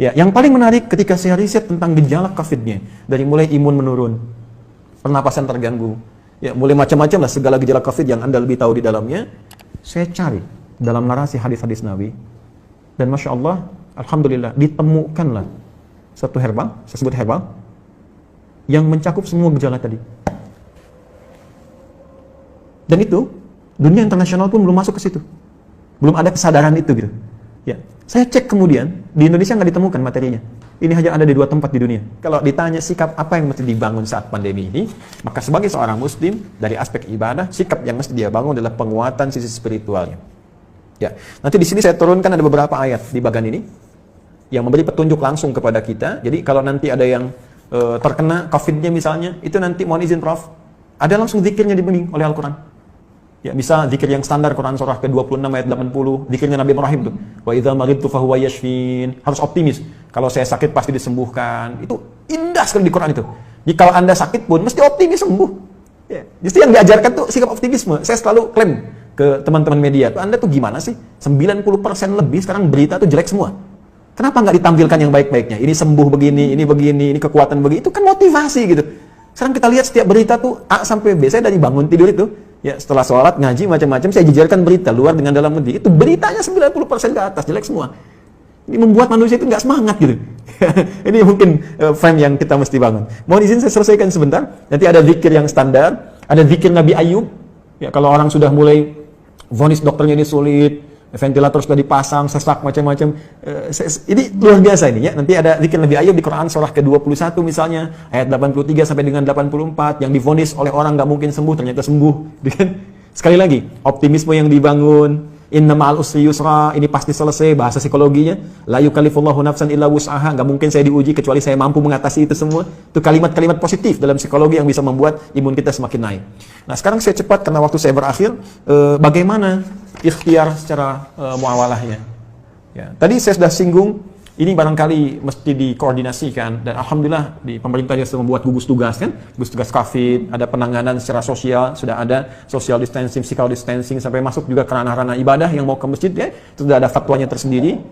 Ya, yang paling menarik ketika saya riset tentang gejala COVID-nya, dari mulai imun menurun, pernapasan terganggu, ya mulai macam-macam lah segala gejala COVID yang Anda lebih tahu di dalamnya, saya cari dalam narasi hadis-hadis Nabi, dan Masya Allah, Alhamdulillah, ditemukanlah satu herbal, saya sebut herbal, yang mencakup semua gejala tadi. Dan itu, dunia internasional pun belum masuk ke situ. Belum ada kesadaran itu gitu. Ya, saya cek kemudian, di Indonesia nggak ditemukan materinya. Ini hanya ada di 2 tempat di dunia. Kalau ditanya sikap apa yang mesti dibangun saat pandemi ini, maka sebagai seorang muslim, dari aspek ibadah, sikap yang mesti dia bangun adalah penguatan sisi spiritualnya. Ya, nanti di sini saya turunkan ada beberapa ayat di bagian ini, yang memberi petunjuk langsung kepada kita. Jadi kalau nanti ada yang terkena COVID-nya misalnya, itu nanti mohon izin Prof, ada langsung zikirnya dibimbing oleh Al-Quran. Ya, bisa zikir yang standar Quran surah ke-26 ayat 80, zikirnya Nabi Ibrahim tuh. Wa idza maridtu fahuwa yashfin. Harus optimis. Kalau saya sakit pasti disembuhkan. Itu indah sekali di Quran itu. Jadi kalau Anda sakit pun mesti optimis sembuh. Ya, justru yang diajarkan tuh sikap optimisme. Saya selalu klaim ke teman-teman media, Anda tuh gimana sih? 90% lebih sekarang berita tuh jelek semua. Kenapa nggak ditampilkan yang baik-baiknya? Ini sembuh begini, ini kekuatan begini. Itu kan motivasi gitu. Sekarang kita lihat setiap berita tuh A sampai B. Saya dari bangun tidur itu, ya setelah sholat, ngaji, macam-macam, saya jejerkan berita luar dengan dalam negeri. Itu beritanya 90% ke atas, jelek semua. Ini membuat manusia itu nggak semangat gitu. Ini mungkin frame yang kita mesti bangun. Mohon izin saya selesaikan sebentar. Nanti ada zikir yang standar, ada zikir Nabi Ayub. Ya, kalau orang sudah mulai vonis dokternya ini sulit, ventilator sudah dipasang, sesak macam-macam. Ini luar biasa ini ya. Nanti ada zikir Nabi Ayub di Quran surah ke-21 misalnya, ayat 83 sampai dengan 84 yang divonis oleh orang nggak mungkin sembuh ternyata sembuh. Sekali lagi, optimisme yang dibangun, inna ma'al usri yusra, ini pasti selesai, bahasa psikologinya. La yukallifullahu nafsan illa wus'aha, nggak mungkin saya diuji kecuali saya mampu mengatasi itu semua. Itu kalimat-kalimat positif dalam psikologi yang bisa membuat imun kita semakin naik. Nah, sekarang saya cepat karena waktu saya berakhir, bagaimana ikhtiar secara muawalahnya. Ya, tadi saya sudah singgung, ini barangkali mesti dikoordinasikan, dan alhamdulillah di pemerintah sudah membuat gugus tugas kan, gugus tugas COVID, ada penanganan secara sosial, sudah ada social distancing, physical distancing, sampai masuk juga ke ranah-ranah ibadah yang mau ke masjid ya, itu sudah ada fatwanya tersendiri.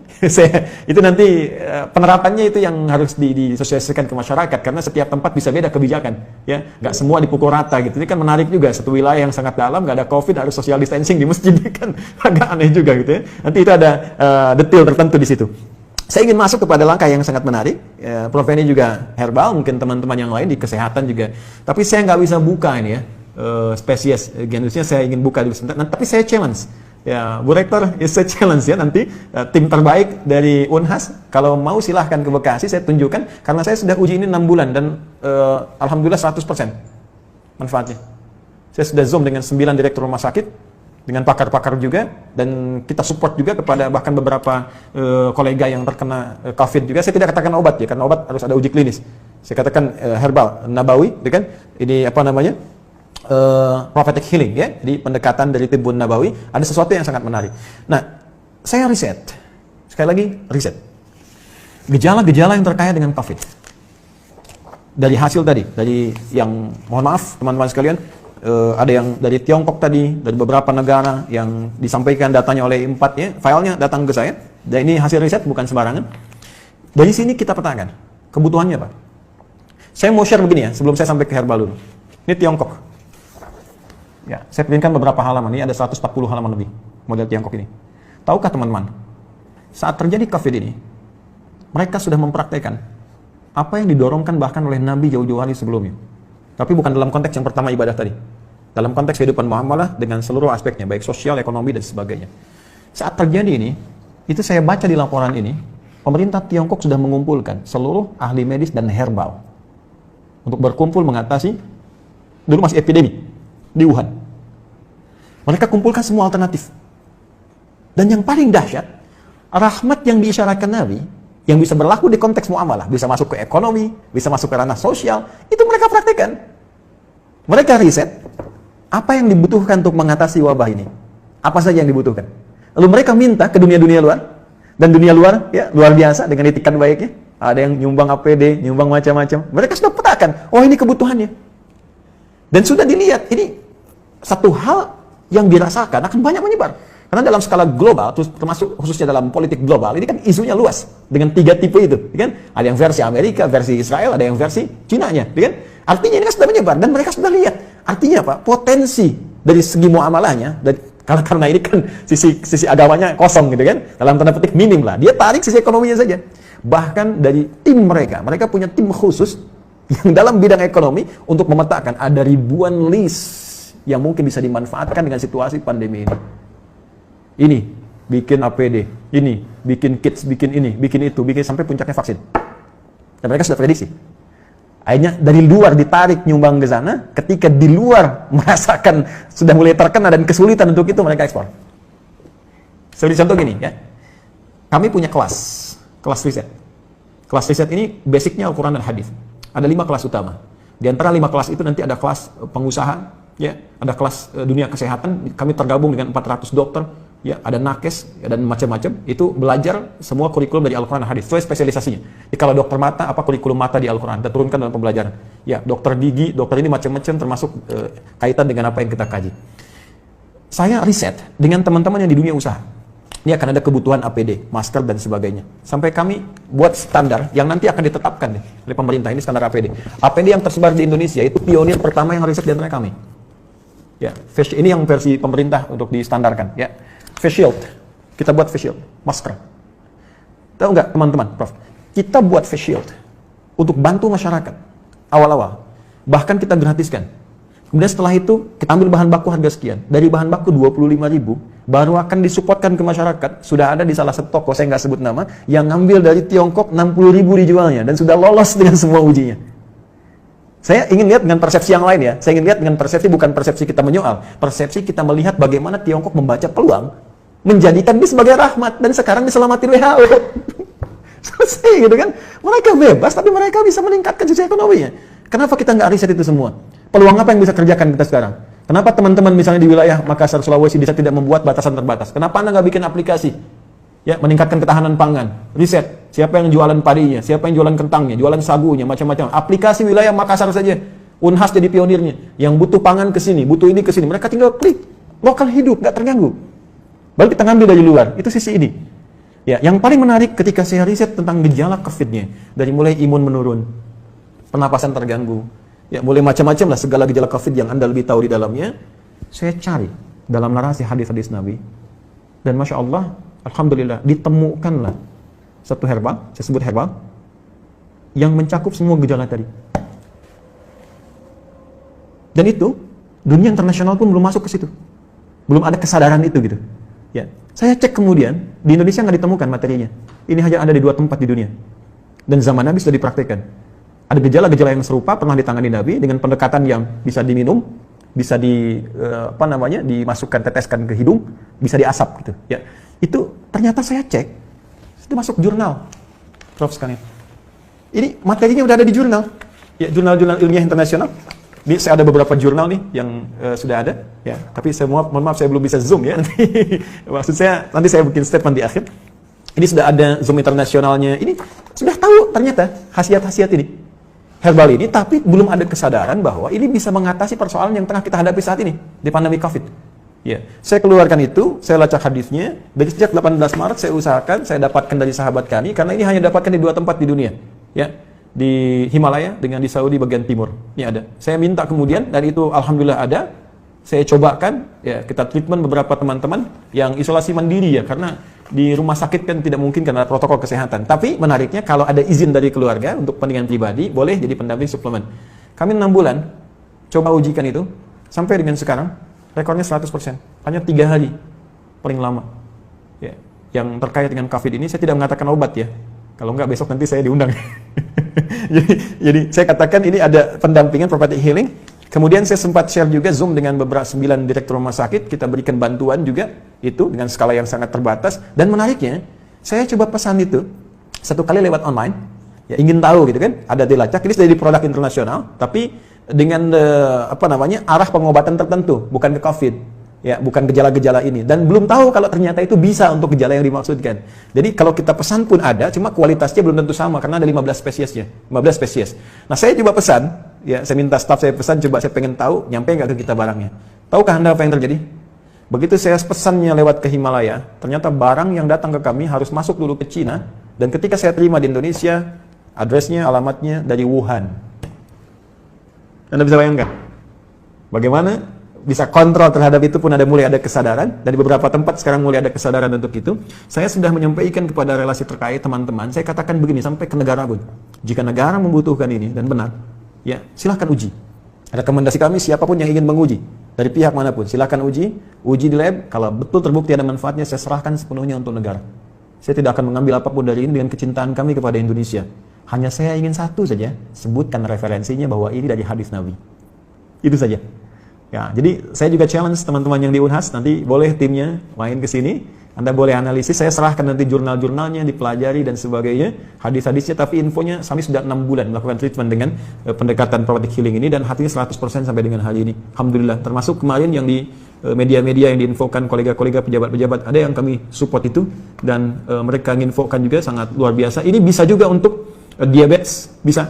Itu nanti penerapannya itu yang harus disosialisasikan ke masyarakat, karena setiap tempat bisa beda kebijakan ya, nggak semua dipukul rata gitu. Ini kan menarik juga, satu wilayah yang sangat dalam nggak ada COVID harus social distancing di masjid, kan agak aneh juga gitu ya. Nanti itu ada detail tertentu di situ. Saya ingin masuk kepada langkah yang sangat menarik. Prof ini juga herbal, mungkin teman-teman yang lain di kesehatan juga. Tapi saya nggak bisa buka ini ya, spesies genusnya saya ingin buka dulu sebentar. Tapi saya challenge. Ya, Bu Rektor, saya challenge ya nanti tim terbaik dari Unhas. Kalau mau silahkan ke Bekasi, saya tunjukkan. Karena saya sudah uji ini 6 bulan dan alhamdulillah 100% manfaatnya. Saya sudah zoom dengan 9 direktur rumah sakit, dengan pakar-pakar juga, dan kita support juga kepada bahkan beberapa kolega yang terkena COVID juga. Saya tidak katakan obat ya, karena obat harus ada uji klinis. Saya katakan herbal, nabawi, kan? Ini apa namanya? Prophetic healing ya. Jadi pendekatan dari tibbun nabawi, ada sesuatu yang sangat menarik. Nah, saya riset. Sekali lagi, riset. Gejala-gejala yang terkait dengan COVID. Dari hasil tadi, dari yang mohon maaf teman-teman sekalian, ada yang dari Tiongkok tadi, dari beberapa negara yang disampaikan datanya oleh 4 ya, filenya datang ke saya, dan ini hasil riset bukan sembarangan. Dari sini kita petakan kebutuhannya Pak. Saya mau share begini ya, sebelum saya sampai ke herbal dulu. Ini Tiongkok. Ya, saya printkan beberapa halaman, ini ada 140 halaman lebih model Tiongkok ini. Tahukah teman-teman, saat terjadi COVID ini, mereka sudah mempraktekkan apa yang didorongkan bahkan oleh Nabi jauh-jauh hari sebelumnya. Tapi bukan dalam konteks yang pertama ibadah tadi. Dalam konteks kehidupan muamalah dengan seluruh aspeknya, baik sosial, ekonomi, dan sebagainya. Saat terjadi ini, itu saya baca di laporan ini, pemerintah Tiongkok sudah mengumpulkan seluruh ahli medis dan herbal untuk berkumpul mengatasi, dulu masih epidemi, di Wuhan. Mereka kumpulkan semua alternatif. Dan yang paling dahsyat, rahmat yang diisyaratkan Nabi, yang bisa berlaku di konteks muamalah, bisa masuk ke ekonomi, bisa masuk ke ranah sosial, itu mereka praktekkan. Mereka riset apa yang dibutuhkan untuk mengatasi wabah ini, apa saja yang dibutuhkan. Lalu mereka minta ke dunia-dunia luar, dan dunia luar ya luar biasa dengan itikat baiknya. Ada yang nyumbang APD, nyumbang macam-macam. Mereka sudah petakan, oh ini kebutuhannya. Dan sudah dilihat, ini satu hal yang dirasakan akan banyak menyebar. Karena dalam skala global, termasuk khususnya dalam politik global, ini kan isunya luas dengan 3 tipe itu, kan? Ada yang versi Amerika, versi Israel, ada yang versi Cina-nya, kan? Artinya ini kan sudah menyebar dan mereka sudah lihat. Artinya apa? Potensi dari segi muamalahnya, karena ini kan sisi agamanya kosong gitu kan, dalam tanda petik minim lah. Dia tarik sisi ekonominya saja. Bahkan dari tim mereka punya tim khusus yang dalam bidang ekonomi untuk memetakan ada ribuan list yang mungkin bisa dimanfaatkan dengan situasi pandemi ini. Ini bikin APD, ini bikin kits, bikin ini, bikin itu, bikin sampai puncaknya vaksin. Dan mereka sudah prediksi. Akhirnya dari luar ditarik nyumbang ke sana, ketika di luar merasakan sudah mulai terkena dan kesulitan untuk itu, mereka ekspor. Seperti contoh gini ya, kami punya kelas riset. Kelas riset ini basicnya Al-Quran dan Hadis. Ada 5 kelas utama. Di antara 5 kelas itu nanti ada kelas pengusaha, ya, ada kelas dunia kesehatan. Kami tergabung dengan 400 dokter. Ya, ada nakes ya, dan macam-macam. Itu belajar semua kurikulum dari Al-Quran dan Hadis. Sesuai spesialisasinya. Jadi kalau dokter mata, apa kurikulum mata di Al-Quran? Kita turunkan dalam pembelajaran. Ya, dokter gigi, dokter ini macam-macam termasuk kaitan dengan apa yang kita kaji. Saya riset dengan teman-teman yang di dunia usaha. Ini akan ada kebutuhan APD, masker dan sebagainya. Sampai kami buat standar yang nanti akan ditetapkan oleh pemerintah. Ini standar APD. APD yang tersebar di Indonesia itu pionir pertama yang riset di antara kami. Ya, ini yang versi pemerintah untuk distandarkan. Ya. Face shield, kita buat face shield, masker. Tahu nggak teman-teman, Prof? Kita buat face shield untuk bantu masyarakat awal-awal. Bahkan kita gratiskan. Kemudian setelah itu kita ambil bahan baku harga sekian. Dari bahan baku 25.000 baru akan disupportkan ke masyarakat. Sudah ada di salah satu toko, saya nggak sebut nama, yang ngambil dari Tiongkok 60.000 dijualnya dan sudah lolos dengan semua ujinya. Saya ingin lihat dengan persepsi yang lain ya. Saya ingin lihat dengan persepsi, bukan persepsi kita menyoal. Persepsi kita melihat bagaimana Tiongkok membaca peluang menjadikan ini sebagai rahmat dan sekarang diselamatin WHO. Selesai gitu kan. Mereka bebas tapi mereka bisa meningkatkan sisi ekonominya. Kenapa kita nggak riset itu semua? Peluang apa yang bisa kerjakan kita sekarang? Kenapa teman-teman misalnya di wilayah Makassar, Sulawesi bisa tidak membuat batasan terbatas? Kenapa Anda nggak bikin aplikasi? Ya, meningkatkan ketahanan pangan. Riset, siapa yang jualan padinya, siapa yang jualan kentangnya, jualan sagunya, macam-macam. Aplikasi wilayah Makassar saja. Unhas jadi pionirnya. Yang butuh pangan ke sini, butuh ini ke sini. Mereka tinggal klik. Lokal hidup, nggak terganggu. Baru kita ngambil dari luar, itu sisi ini. Ya, yang paling menarik ketika saya riset tentang gejala COVID-nya, dari mulai imun menurun, pernapasan terganggu, ya mulai macam-macam lah segala gejala COVID yang Anda lebih tahu di dalamnya, saya cari dalam narasi hadis-hadis Nabi, dan Masya Allah, Alhamdulillah, ditemukanlah satu herbal, saya sebut herbal, yang mencakup semua gejala tadi. Dan itu, dunia internasional pun belum masuk ke situ. Belum ada kesadaran itu gitu. Ya, saya cek kemudian di Indonesia nggak ditemukan materinya. Ini hanya ada di 2 tempat di dunia. Dan zaman Nabi sudah dipraktekkan. Ada gejala-gejala yang serupa pernah ditangani Nabi dengan pendekatan yang bisa diminum, bisa dimasukkan, teteskan ke hidung, bisa diasap gitu. Ya, itu ternyata saya cek itu masuk jurnal, Prof sekalian. Ini materinya udah ada di jurnal. Ya, jurnal-jurnal ilmiah internasional. Ini saya ada beberapa jurnal nih yang sudah ada, ya. Tapi saya mohon maaf saya belum bisa zoom ya. Maksud saya nanti saya bikin statement di akhir. Ini sudah ada zoom internasionalnya. Ini sudah tahu ternyata khasiat-khasiat ini herbal ini, tapi belum ada kesadaran bahwa ini bisa mengatasi persoalan yang tengah kita hadapi saat ini di pandemi COVID. Ya, saya keluarkan itu, saya lacak hadisnya. Dari sejak 18 Maret saya usahakan, saya dapatkan dari sahabat kami karena ini hanya dapatkan di 2 tempat di dunia. Ya. Di Himalaya dengan di Saudi bagian timur. Ini ada. Saya minta kemudian dan itu alhamdulillah ada. Saya cobakan ya, kita treatment beberapa teman-teman yang isolasi mandiri ya, karena di rumah sakit kan tidak mungkin karena protokol kesehatan. Tapi menariknya kalau ada izin dari keluarga untuk kepentingan pribadi, boleh jadi pendamping suplemen. Kami 6 bulan coba ujikan itu sampai dengan sekarang rekornya 100%. Hanya 3 hari paling lama. Ya, yang terkait dengan COVID ini saya tidak mengatakan obat ya. Kalau enggak besok nanti saya diundang. jadi saya katakan ini ada pendampingan property healing. Kemudian saya sempat share juga Zoom dengan beberapa 9 direktur rumah sakit. Kita berikan bantuan juga itu dengan skala yang sangat terbatas. Dan menariknya, saya coba pesan itu 1 kali lewat online. Ya ingin tahu gitu kan, ada dilacak. Ini sudah jadi produk internasional, tapi dengan arah pengobatan tertentu, bukan ke COVID. Ya, bukan gejala-gejala ini, dan belum tahu kalau ternyata itu bisa untuk gejala yang dimaksudkan. Jadi kalau kita pesan pun ada, cuma kualitasnya belum tentu sama karena ada 15 spesiesnya, 15 spesies. Nah, saya coba pesan, ya saya minta staff saya pesan, coba saya pengen tahu nyampe nggak ke kita barangnya. Tahukah Anda apa yang terjadi? Begitu saya pesannya lewat ke Himalaya, ternyata barang yang datang ke kami harus masuk dulu ke Cina, dan ketika saya terima di Indonesia, addressnya, alamatnya dari Wuhan. Anda bisa bayangkan bagaimana bisa kontrol terhadap itu pun mulai ada kesadaran, dan di beberapa tempat sekarang mulai ada kesadaran untuk itu. Saya sudah menyampaikan kepada relasi terkait teman-teman, saya katakan begini sampai ke negara pun. Jika negara membutuhkan ini dan benar, ya silahkan uji. Rekomendasi kami siapapun yang ingin menguji dari pihak manapun, silahkan uji di lab. Kalau betul terbukti ada manfaatnya, saya serahkan sepenuhnya untuk negara. Saya tidak akan mengambil apapun dari ini dengan kecintaan kami kepada Indonesia. Hanya saya ingin satu saja, sebutkan referensinya bahwa ini dari hadis Nabi. Itu saja. Ya, jadi saya juga challenge teman-teman yang di Unhas, nanti boleh timnya main ke sini, Anda boleh analisis, saya serahkan nanti jurnal-jurnalnya, dipelajari dan sebagainya, hadis-hadisnya, tapi infonya kami sudah 6 bulan melakukan treatment dengan pendekatan prophetic healing ini, dan hatinya 100% sampai dengan hari ini. Alhamdulillah, termasuk kemarin yang di media-media yang diinfokan kolega-kolega pejabat-pejabat, ada yang kami support itu, dan mereka menginfokan juga sangat luar biasa. Ini bisa juga untuk diabetes, bisa.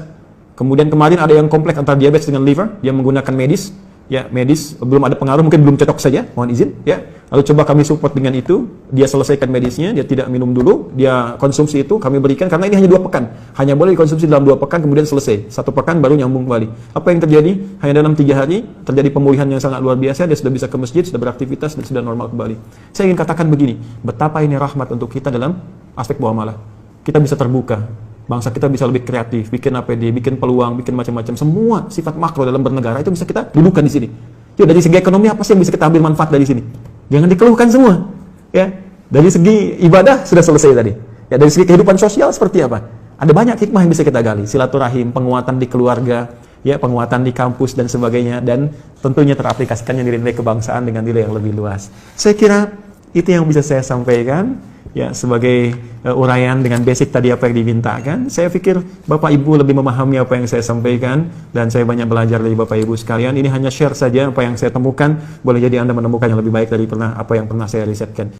Kemudian kemarin ada yang kompleks antara diabetes dengan liver, dia menggunakan medis, ya medis belum ada pengaruh, mungkin belum cocok saja, mohon izin, ya. Lalu coba kami support dengan itu, dia selesaikan medisnya, dia tidak minum dulu, dia konsumsi itu kami berikan, karena ini hanya 2 pekan, hanya boleh dikonsumsi dalam 2 pekan, kemudian selesai, 1 pekan baru nyambung kembali. Apa yang terjadi? Hanya dalam 3 hari terjadi pemulihan yang sangat luar biasa, dia sudah bisa ke masjid, sudah beraktivitas, dan sudah normal kembali. Saya ingin katakan begini, betapa ini rahmat untuk kita dalam aspek muamalah. Kita bisa terbuka, bangsa kita bisa lebih kreatif, bikin APD, bikin peluang, bikin macam-macam. Semua sifat makro dalam bernegara itu bisa kita dudukan di sini. Jadi dari segi ekonomi apa sih yang bisa kita ambil manfaat dari sini? Jangan dikeluhkan semua. Ya, dari segi ibadah sudah selesai tadi. Ya, dari segi kehidupan sosial seperti apa? Ada banyak hikmah yang bisa kita gali. Silaturahim, penguatan di keluarga, ya, penguatan di kampus dan sebagainya, dan tentunya teraplikasikannya nilai-nilai kebangsaan dengan nilai yang lebih luas. Saya kira itu yang bisa saya sampaikan. Ya, sebagai uraian dengan basic tadi apa yang dimintakan. Saya pikir Bapak Ibu lebih memahami apa yang saya sampaikan, dan saya banyak belajar dari Bapak Ibu sekalian. Ini hanya share saja apa yang saya temukan, boleh jadi Anda menemukan yang lebih baik dari apa yang pernah saya risetkan.